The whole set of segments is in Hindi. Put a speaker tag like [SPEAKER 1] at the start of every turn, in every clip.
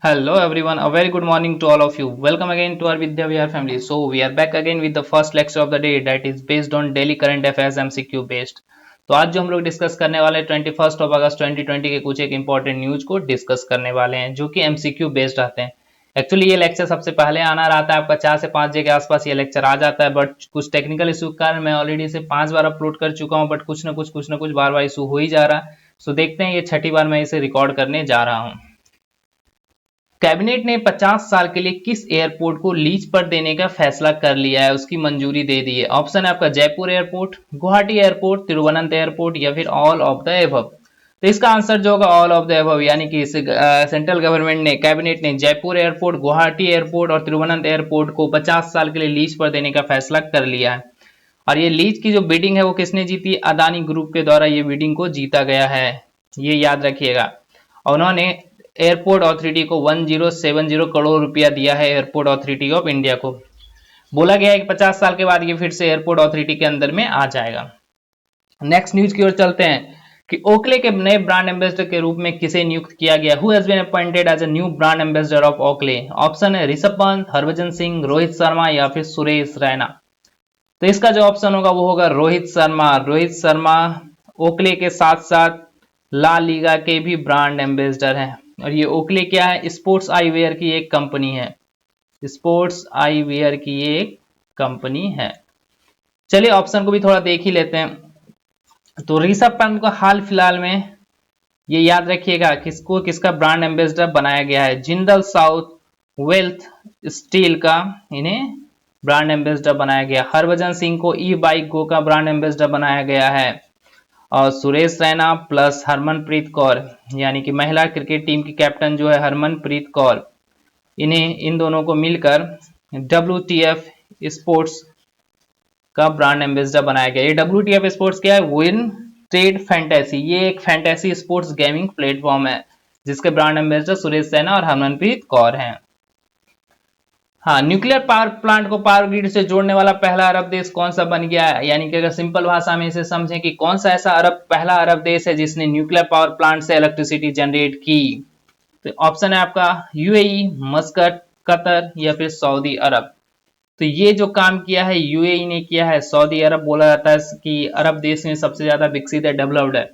[SPEAKER 1] Hello everyone, a very good morning to all of you. Welcome again to our Vidya Vihar family. So we are back again with the first lecture of the day that is based on daily current affairs MCQ based. तो आज जो हम लोग डिस्कस करने वाले हैं 21 अगस्त 2020 के कुछ एक इंपॉर्टेंट न्यूज को डिस्कस करने वाले हैं जो कि एमसीक्यू बेस्ड आते हैं। एक्चुअली ये लेक्चर सबसे पहले आना रहता है आपका 4 से 5 बजे के आसपास ये लेक्चर आ जाता है, बट कुछ टेक्निकल इशू के कारण मैं ऑलरेडी इसे 5 बार अपलोड कर चुका हूँ, बट कुछ ना कुछ बार बार इशू हो ही जा रहा है। सो देखते हैं, ये छठी बार मैं इसे रिकॉर्ड करने जा रहा हूँ। कैबिनेट ने 50 साल के लिए किस एयरपोर्ट को लीज पर देने का फैसला कर लिया है, उसकी मंजूरी दे दी है। ऑप्शन है आपका जयपुर एयरपोर्ट, गुवाहाटी एयरपोर्ट, तिरुवनंत एयरपोर्ट या फिर ऑल ऑफ द एबव। तो इसका आंसर जो होगा ऑल ऑफ द एबव, यानी कि सेंट्रल गवर्नमेंट ने कैबिनेट ने जयपुर एयरपोर्ट, गुवाहाटी एयरपोर्ट और तिरुवनंत एयरपोर्ट को 50 साल के लिए लीज पर देने का फैसला कर लिया है। और ये लीज की जो बिडिंग है वो किसने जीती? अदानी ग्रुप के द्वारा ये बिडिंग को जीता गया है, ये याद रखिएगा। और उन्होंने एयरपोर्ट अथॉरिटी को 1070 करोड़ रुपया दिया है, एयरपोर्ट अथॉरिटी ऑफ इंडिया को। बोला गया है कि 50 साल के बाद ये फिर से एयरपोर्ट अथॉरिटी के अंदर में आ जाएगा। नेक्स्ट न्यूज की ओर चलते हैं कि ओकले के नए ब्रांड एम्बेसडर के रूप में किसे नियुक्त किया गया? Who has been appointed as a new brand ambassador of Oakley? Option है ऋषभ पंत, हरभजन सिंह, रोहित शर्मा या फिर सुरेश रैना। तो इसका जो ऑप्शन होगा वो होगा रोहित शर्मा। रोहित शर्मा ओकले के साथ साथ ला लीगा के भी ब्रांड एम्बेसडर हैं। और ये ओकले क्या है? स्पोर्ट्स आईवेयर की एक कंपनी है। स्पोर्ट्स आईवेयर की एक कंपनी है। चलिए ऑप्शन को भी थोड़ा देख ही लेते हैं। तो ऋषभ पंत को हाल फिलहाल में ये याद रखिएगा किसको किसका ब्रांड एम्बेसडर बनाया गया है? जिंदल साउथ वेल्थ स्टील का इन्हें ब्रांड एम्बेसडर बनाया गया। हरभजन सिंह को ई बाइक गो का ब्रांड एम्बेसडर बनाया गया है। और सुरेश रैना प्लस हरमनप्रीत कौर, यानी कि महिला क्रिकेट टीम की कैप्टन जो है हरमनप्रीत कौर, इन्हें इन दोनों को मिलकर WTF स्पोर्ट्स का ब्रांड एम्बेसडर बनाया गया। ये WTF स्पोर्ट्स क्या है? Win trade fantasy. ये एक फैंटेसी स्पोर्ट्स गेमिंग प्लेटफॉर्म है जिसके ब्रांड एम्बेसडर सुरेश रैना और हरमनप्रीत कौर हैं। हाँ, न्यूक्लियर पावर प्लांट को पावर ग्रिड से जोड़ने वाला पहला अरब देश कौन सा बन गया है? यानी कि अगर सिंपल भाषा में इसे समझें कि कौन सा ऐसा पहला अरब देश है जिसने न्यूक्लियर पावर प्लांट से इलेक्ट्रिसिटी जनरेट की? तो ऑप्शन है आपका यूएई, मस्कट, कतर या फिर सऊदी अरब। तो ये जो काम किया है यूएई ने किया है। सऊदी अरब बोला जाता है कि अरब देश में सबसे ज्यादा विकसित है, डेवलप्ड है,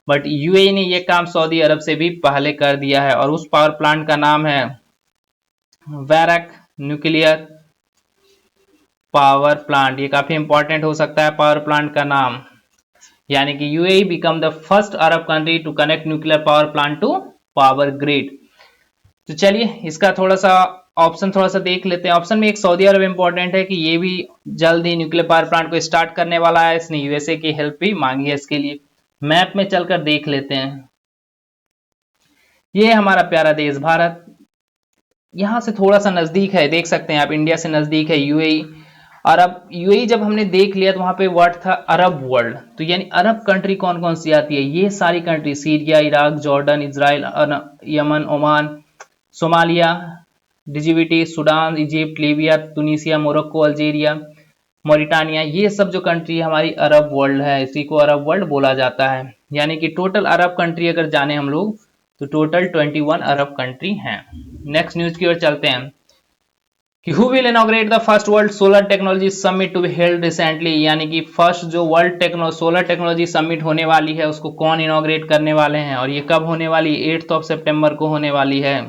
[SPEAKER 1] बट यूएई ने ये काम सऊदी अरब से भी पहले कर दिया है। और उस पावर प्लांट का नाम है वैरक न्यूक्लियर पावर प्लांट। ये काफी इंपॉर्टेंट हो सकता है पावर प्लांट का नाम। यानी कि UAE become the first Arab country to connect nuclear power plant to power grid. तो चलिए इसका थोड़ा सा ऑप्शन थोड़ा सा देख लेते हैं। ऑप्शन में एक सऊदी अरब इंपॉर्टेंट है कि ये भी जल्द ही न्यूक्लियर पावर प्लांट को स्टार्ट करने वाला है। इसने यूएसए की हेल्प भी मांगी है इसके लिए। मैप में चलकर देख लेते हैं। ये हमारा प्यारा देश भारत, यहां से थोड़ा सा नजदीक है, देख सकते हैं आप, इंडिया से नजदीक है यूएई। और अब यूएई जब हमने देख लिया तो वहां पे वर्ड था अरब वर्ल्ड। तो यानी अरब कंट्री कौन कौन सी आती है? ये सारी country, Syria, Iraq, Jordan, Israel, Yemen, Oman, Somalia, Djibouti, Sudan, Egypt, Libya, Tunisia, Morocco, Algeria, Mauritania, ये सब जो कंट्री हमारी अरब वर्ल्ड है, इसी को अरब वर्ल्ड बोला जाता है। यानी कि टोटल अरब कंट्री अगर जाने हम लोग तो टोटल 21 अरब कंट्री हैं। नेक्स्ट न्यूज की ओर चलते हैं कि who will inaugurate the first world solar technology summit to be held recently? यानी कि फर्स्ट जो वर्ल्ड सोलर टेक्नोलॉजी समिट होने वाली है उसको कौन इनॉग्रेट करने वाले हैं और ये कब होने वाली? 8 सितंबर को होने वाली है।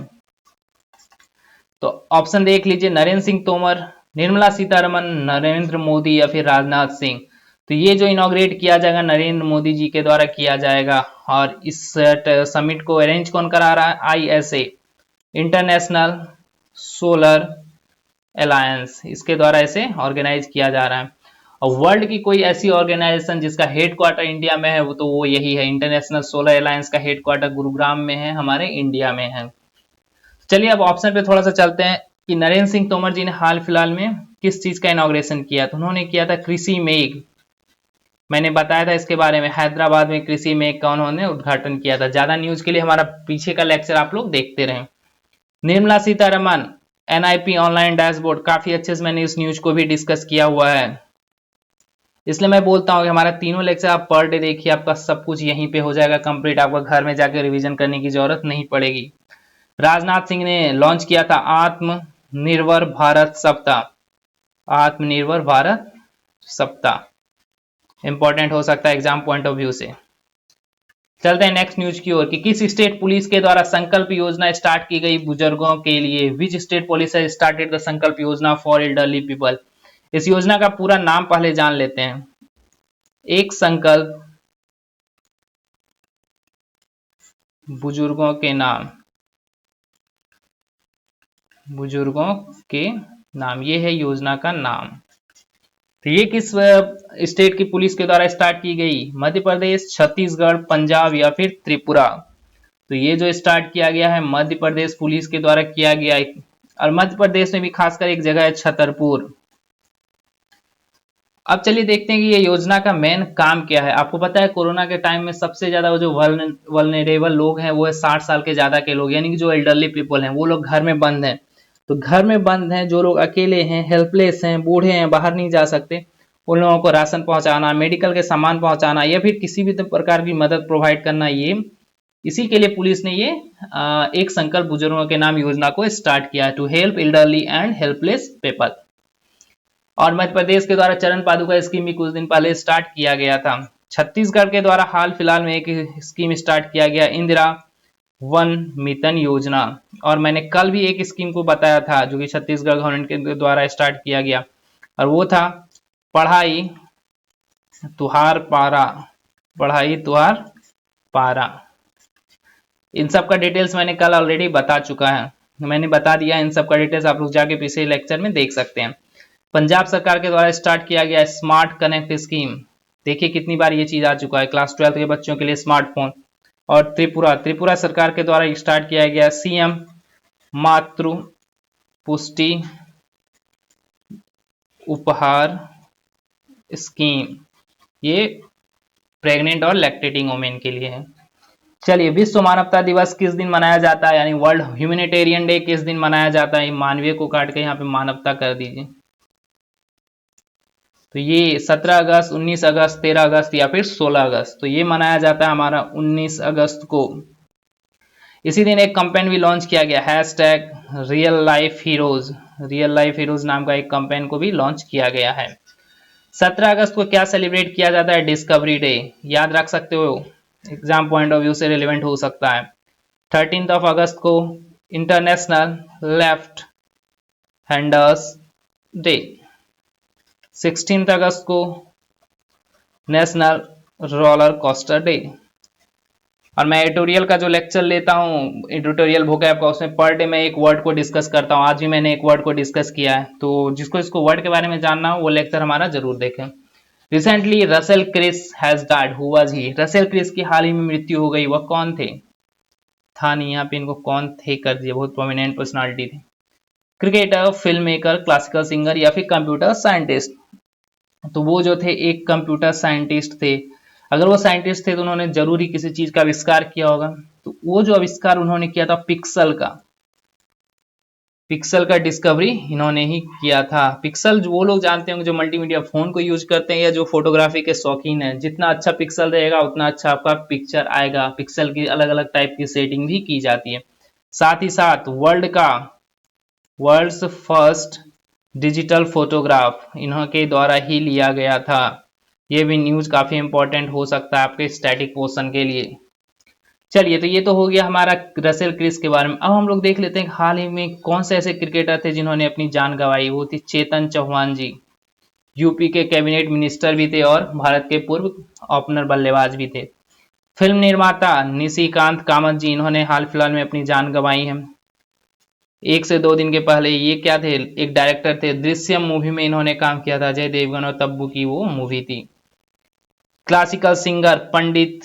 [SPEAKER 1] तो ऑप्शन देख लीजिए, नरेंद्र सिंह तोमर, निर्मला सीतारमन, नरेंद्र मोदी या फिर राजनाथ सिंह। तो ये जो इनॉग्रेट किया जाएगा नरेंद्र मोदी जी के द्वारा किया जाएगा। और इस समिट को अरेंज कौन करा रहा है? आईएसए, इंटरनेशनल सोलर अलायंस, इसके द्वारा इसे ऑर्गेनाइज किया जा रहा है। और वर्ल्ड की कोई ऐसी ऑर्गेनाइजेशन जिसका हेडक्वार्टर इंडिया में है वो तो वो यही है, इंटरनेशनल सोलर अलायंस का हेडक्वार्टर गुरुग्राम में है, हमारे इंडिया में है। चलिए अब ऑप्शन पे थोड़ा सा चलते हैं कि नरेंद्र सिंह तोमर जी ने हाल फिलहाल में किस चीज का इनॉग्रेशन किया? तो उन्होंने किया था कृषि मेघ। मैंने बताया था इसके बारे में, हैदराबाद में कृषि मेघ का उन्होंने उद्घाटन किया था। ज्यादा न्यूज के लिए हमारा पीछे का लेक्चर आप लोग देखते रहें। Nirmala Sitharaman, NIP online dashboard, काफी अच्छे से मैंने इस न्यूज को भी डिस्कस किया हुआ है, इसलिए मैं बोलता हूँ कि हमारा तीनों लेक्चर आप पर डे देखिए, आपका सब कुछ यहीं पे हो जाएगा कंप्लीट, आपको घर में जाकर रिवीजन करने की जरूरत नहीं पड़ेगी। राजनाथ सिंह ने लॉन्च किया था आत्मनिर्भर भारत सप्ताह, आत्मनिर्भर भारत सप्ताह इंपॉर्टेंट हो सकता है एग्जाम पॉइंट ऑफ व्यू से। चलते हैं नेक्स्ट न्यूज की ओर कि किस स्टेट पुलिस के द्वारा संकल्प योजना स्टार्ट की गई बुजुर्गों के लिए। Which state police has started the संकल्प योजना फॉर एल्डरली पीपल। इस योजना का पूरा नाम पहले जान लेते हैं। एक संकल्प बुजुर्गों के नाम, बुजुर्गों के नाम, ये है योजना का नाम। तो ये किस स्टेट की पुलिस के द्वारा स्टार्ट की गई? मध्य प्रदेश, छत्तीसगढ़, पंजाब या फिर त्रिपुरा। तो ये जो स्टार्ट किया गया है मध्य प्रदेश पुलिस के द्वारा किया गया है, और मध्य प्रदेश में भी खासकर एक जगह है छतरपुर। अब चलिए देखते हैं कि ये योजना का मेन काम क्या है। आपको पता है कोरोना के टाइम में सबसे ज्यादा जो वल्नरेबल लोग हैं वो है 60 साल के ज्यादा के लोग, यानी कि जो एल्डरली पीपल हैं वो लोग घर में बंद हैं। तो घर में बंद हैं, जो लोग अकेले हैं, हेल्पलेस हैं, बूढ़े हैं, बाहर नहीं जा सकते, उन लोगों को राशन पहुंचाना, मेडिकल के सामान पहुंचाना या फिर किसी भी प्रकार की मदद प्रोवाइड करना, ये इसी के लिए पुलिस ने ये एक संकल्प बुजुर्गों के नाम योजना को स्टार्ट किया, to help elderly and helpless people. और मध्य प्रदेश के द्वारा चरण पादुका स्कीम भी कुछ दिन पहले स्टार्ट किया गया था। छत्तीसगढ़ के द्वारा हाल फिलहाल में एक स्कीम स्टार्ट किया गया, इंदिरा वन मितन योजना। और मैंने कल भी एक स्कीम को बताया था जो कि छत्तीसगढ़ गवर्नमेंट के द्वारा स्टार्ट किया गया, और वो था पढ़ाई तुहार पारा, पढ़ाई तुहार पारा। इन सब का डिटेल्स मैंने कल ऑलरेडी बता चुका है, मैंने बता दिया। इन सब का डिटेल्स आप लोग जाके पिछले लेक्चर में देख सकते हैं। पंजाब सरकार के द्वारा स्टार्ट किया गया स्मार्ट कनेक्ट स्कीम, देखिए कितनी बार ये चीज आ चुका है, क्लास 12 के बच्चों के लिए स्मार्टफोन। और त्रिपुरा सरकार के द्वारा स्टार्ट किया गया सीएम मातृ पुष्टि उपहार स्कीम, ये प्रेग्नेंट और लैक्टेटिंग वुमेन के लिए है। चलिए, विश्व मानवता दिवस किस दिन मनाया जाता है, यानी वर्ल्ड ह्यूमैनिटेरियन डे किस दिन मनाया जाता है? मानवीय को काट के यहाँ पे मानवता कर दीजिए। तो ये 17 अगस्त, 19 अगस्त, 13 अगस्त या फिर 16 अगस्त। तो ये मनाया जाता है हमारा 19 अगस्त को। इसी दिन एक कैंपेन भी लॉन्च किया गया, hashtag real life heroes, real life heroes नाम का एक कैंपेन को भी लॉन्च किया गया है। 17 अगस्त को क्या सेलिब्रेट किया जाता है? डिस्कवरी डे, याद रख सकते हो, एग्जाम पॉइंट ऑफ व्यू से रिलेवेंट हो सकता है। 13 अगस्त को इंटरनेशनल लेफ्ट हैंडर्स डे। 16 अगस्त को नेशनल रोलर कोस्टर डे। और मैं एडिटोरियल का जो लेक्चर लेता हूँ, एडिटोरियल वोकैब का, उसमें पर डे मैं एक वर्ड को डिस्कस करता हूँ। आज भी मैंने एक वर्ड को डिस्कस किया है, तो जिसको इसको वर्ड के बारे में जानना हो वो लेक्चर हमारा जरूर देखें। Recently Russell Chris has died, who was he? Russell Chris की हाल ही में मृत्यु हो गई, वह कौन थे? था नहीं यहाँ पे, इनको कौन थे कर दिया, बहुत प्रोमिनेंट पर्सनालिटी थे। Cricketer, film maker, classical singer या फिर कंप्यूटर साइंटिस्ट? तो वो जो थे एक कंप्यूटर साइंटिस्ट थे। अगर वो साइंटिस्ट थे तो उन्होंने जरूर ही किसी चीज का आविष्कार किया होगा। तो वो जो आविष्कार उन्होंने किया था पिक्सल का, पिक्सल का डिस्कवरी इन्होंने ही किया था। पिक्सल जो वो लोग जानते होंगे जो मल्टीमीडिया फोन को यूज करते हैं या जो फोटोग्राफी के शौकीन है, जितना अच्छा पिक्सल रहेगा उतना अच्छा आपका पिक्चर आएगा। पिक्सल की अलग अलग टाइप की सेटिंग भी की जाती है। साथ ही साथ वर्ल्ड्स फर्स्ट डिजिटल फोटोग्राफ इन्हों के द्वारा ही लिया गया था। ये भी न्यूज काफी इंपॉर्टेंट हो सकता है आपके स्टैटिक पोर्शन के लिए। चलिए, तो ये तो हो गया हमारा रसेल क्रिस के बारे में। अब हम लोग देख लेते हैं हाल ही में कौन से ऐसे क्रिकेटर थे जिन्होंने अपनी जान गंवाई। वो थी चेतन चौहान जी, यूपी के कैबिनेट मिनिस्टर भी थे और भारत के पूर्व ओपनर बल्लेबाज भी थे। फिल्म निर्माता निशिकांत कामत जी, इन्होंने हाल फिलहाल में अपनी जान गंवाई है। 1 से 2 दिन के पहले ये क्या थे, एक डायरेक्टर थे, दृश्यम मूवी में इन्होंने काम किया था, अजय देवगन और तब्बू की वो मूवी थी। क्लासिकल सिंगर पंडित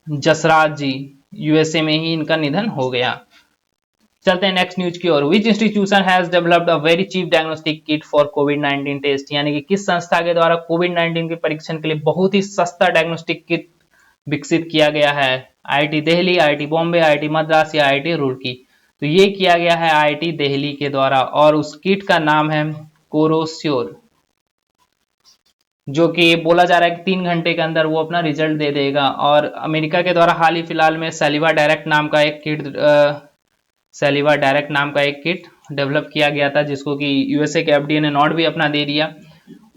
[SPEAKER 1] जसराज जी, यूएसए में ही इनका निधन हो गया। चलते हैं नेक्स्ट न्यूज की ओर। Which institution has developed a very cheap diagnostic kit for कोविड-19 टेस्ट, यानी कि किस संस्था के द्वारा कोविड-19 के परीक्षण के लिए बहुत ही सस्ता डायग्नोस्टिक किट विकसित किया गया है? IIT Delhi, IIT Bombay, IIT Madras या आईआईटी रुड़की? तो ये किया गया है आईआईटी दिल्ली के द्वारा, और उस किट का नाम है कोरोस्योर, जो कि बोला जा रहा है कि 3 घंटे के अंदर वो अपना रिजल्ट दे देगा। और अमेरिका के द्वारा हाल ही फिलहाल में सैलिवा डायरेक्ट नाम का एक किट सेलिवा डायरेक्ट नाम का एक किट डेवलप किया गया था, जिसको कि यूएसए के एफडीए ने नॉट भी अपना दे दिया।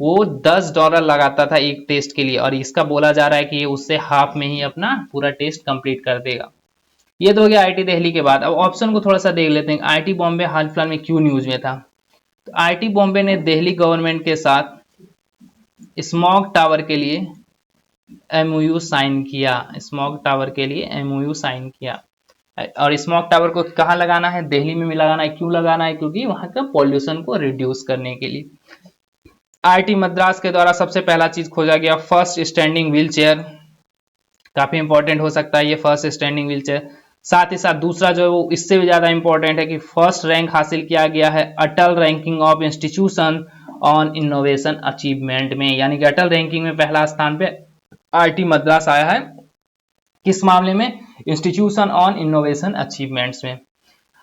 [SPEAKER 1] वो $10 लगाता था एक टेस्ट के लिए, और इसका बोला जा रहा है कि ये उससे हाफ में ही अपना पूरा टेस्ट कंप्लीट कर देगा। ये तो हो गया आईटी दिल्ली के बाद। अब ऑप्शन को थोड़ा सा देख लेते हैं, आईटी बॉम्बे हाल फिलहाल में क्यों न्यूज में था। तो आईटी बॉम्बे ने दिल्ली गवर्नमेंट के साथ स्मॉग टावर के लिए एमओयू साइन किया। स्मॉग टावर के लिए एमओयू साइन किया, और स्मॉग टावर को कहाँ लगाना है, दिल्ली में लगाना है। क्यों लगाना है, क्योंकि वहां का पॉल्यूशन को रिड्यूस करने के लिए। आईटी मद्रास के द्वारा सबसे पहला चीज खोजा गया फर्स्ट स्टैंडिंग व्हील चेयर, काफी इंपॉर्टेंट हो सकता है ये फर्स्ट स्टैंडिंग व्हील चेयर। साथ ही साथ दूसरा जो है वो इससे भी ज्यादा इंपॉर्टेंट है कि फर्स्ट रैंक हासिल किया गया है Atal ranking of institution on innovation achievement में, यानी कि अटल रैंकिंग में पहला स्थान पे आईटी मद्रास आया है। किस मामले में, इंस्टीट्यूशन ऑन इनोवेशन अचीवमेंट्स में।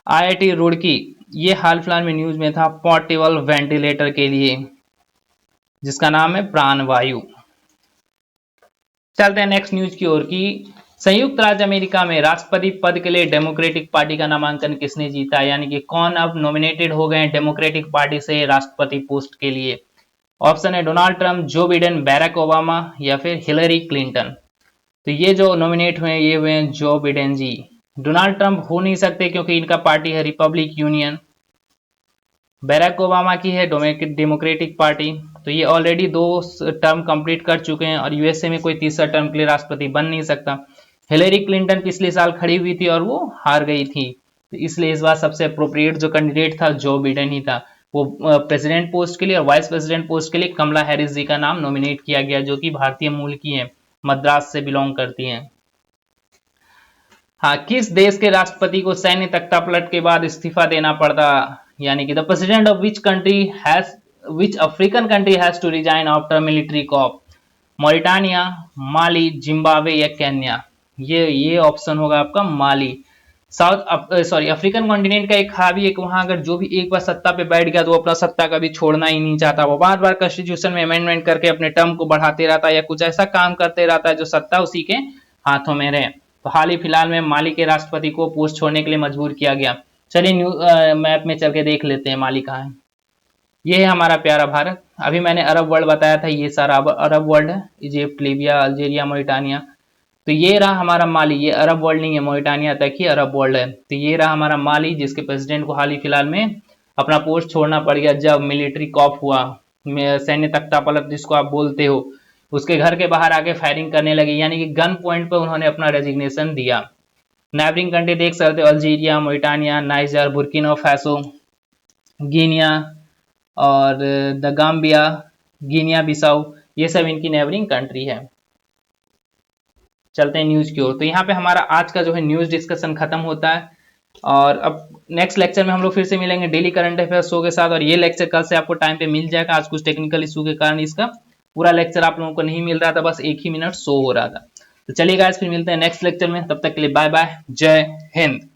[SPEAKER 1] आईआईटी रुड़की, ये हाल फिलहाल में न्यूज में था पोर्टेबल वेंटिलेटर के लिए, जिसका नाम है प्राणवायु। चलते हैं नेक्स्ट न्यूज की ओर की संयुक्त राज्य अमेरिका में राष्ट्रपति पद के लिए डेमोक्रेटिक पार्टी का नामांकन किसने जीता, यानी कि कौन अब नॉमिनेटेड हो गए डेमोक्रेटिक पार्टी से राष्ट्रपति पोस्ट के लिए। ऑप्शन है Donald Trump, Joe Biden, Barack Obama या फिर हिलरी क्लिंटन। तो ये जो नॉमिनेट हुए ये हुए हैं जो बिडेन जी। डोनाल्ड ट्रंप हो नहीं सकते क्योंकि इनका पार्टी है रिपब्लिक यूनियन। बैरक ओबामा की है डेमोक्रेटिक पार्टी, तो ये ऑलरेडी 2 टर्म कंप्लीट कर चुके हैं और यूएसए में कोई तीसरा टर्म के लिए राष्ट्रपति बन नहीं सकता। हिलरी क्लिंटन पिछले साल खड़ी हुई थी और वो हार गई थी, तो इसलिए इस बार सबसे अप्रोप्रिएट जो कैंडिडेट था जो बिडेन ही था। वो प्रेसिडेंट पोस्ट के लिए और वाइस प्रेसिडेंट पोस्ट के लिए कमला हैरिस जी का नाम नॉमिनेट किया गया, जो कि भारतीय मूल की है, मद्रास से बिलोंग करती हैं। हाँ, किस देश के राष्ट्रपति को सैन्य तख्तापलट के बाद इस्तीफा देना पड़ता, यानी कि the president of which African country has to resign after military coup. Mauritania, Mali, Zimbabwe या केन्या। ये ऑप्शन होगा आपका माली। अफ्रीकन कॉन्टिनेंट का एक हावी एक वहां अगर जो भी एक बार सत्ता पे बैठ गया तो वो अपना सत्ता कभी छोड़ना ही नहीं चाहता। वो बार बार कॉन्स्टिट्यूशन में अमेंडमेंट करके अपने टर्म को बढ़ाते रहता है या कुछ ऐसा काम करते रहता है जो सत्ता उसी के हाथों में रहे। तो हाल ही फिलहाल में माली के राष्ट्रपति को पोस्ट छोड़ने के लिए मजबूर किया गया। चलिए मैप में चल के देख लेते हैं माली कहाँ है। ये है हमारा प्यारा भारत। अभी मैंने अरब वर्ल्ड बताया था, ये सारा अरब वर्ल्ड है, इजिप्ट, लीबिया, अल्जीरिया, मोरिटानिया। तो ये रहा हमारा माली, ये अरब वर्ल्ड नहीं है, मोरिटानिया तक ही अरब वर्ल्ड है। तो ये रहा हमारा माली, जिसके प्रेसिडेंट को हाल ही फिलहाल में अपना पोस्ट छोड़ना पड़ गया जब मिलिट्री कॉप हुआ, सैन्य तख्तापलट जिसको आप बोलते हो। उसके घर के बाहर आके फायरिंग करने लगे, यानी कि गन पॉइंट पर उन्होंने अपना रेजिग्नेशन दिया। नेबरिंग कंट्री देख सकते हो, Algeria, Mauritania, niger, Burkina Faso, Guinea और द गाम्बिया, गिनिया बिसाऊ, ये सब इनकी नेबरिंग कंट्री है। चलते हैं न्यूज की ओर। तो यहाँ पे हमारा आज का जो है न्यूज डिस्कशन खत्म होता है, और अब नेक्स्ट लेक्चर में हम लोग फिर से मिलेंगे डेली करंट अफेयर्स शो के साथ। और ये लेक्चर कल से आपको टाइम पे मिल जाएगा। आज कुछ टेक्निकल इशू के कारण इसका पूरा लेक्चर आप लोगों को नहीं मिल रहा था, बस 1 ही मिनट शो हो रहा था। तो चलिए गाइस, फिर मिलते हैं नेक्स्ट लेक्चर में, तब तक के लिए बाय बाय, जय हिंद।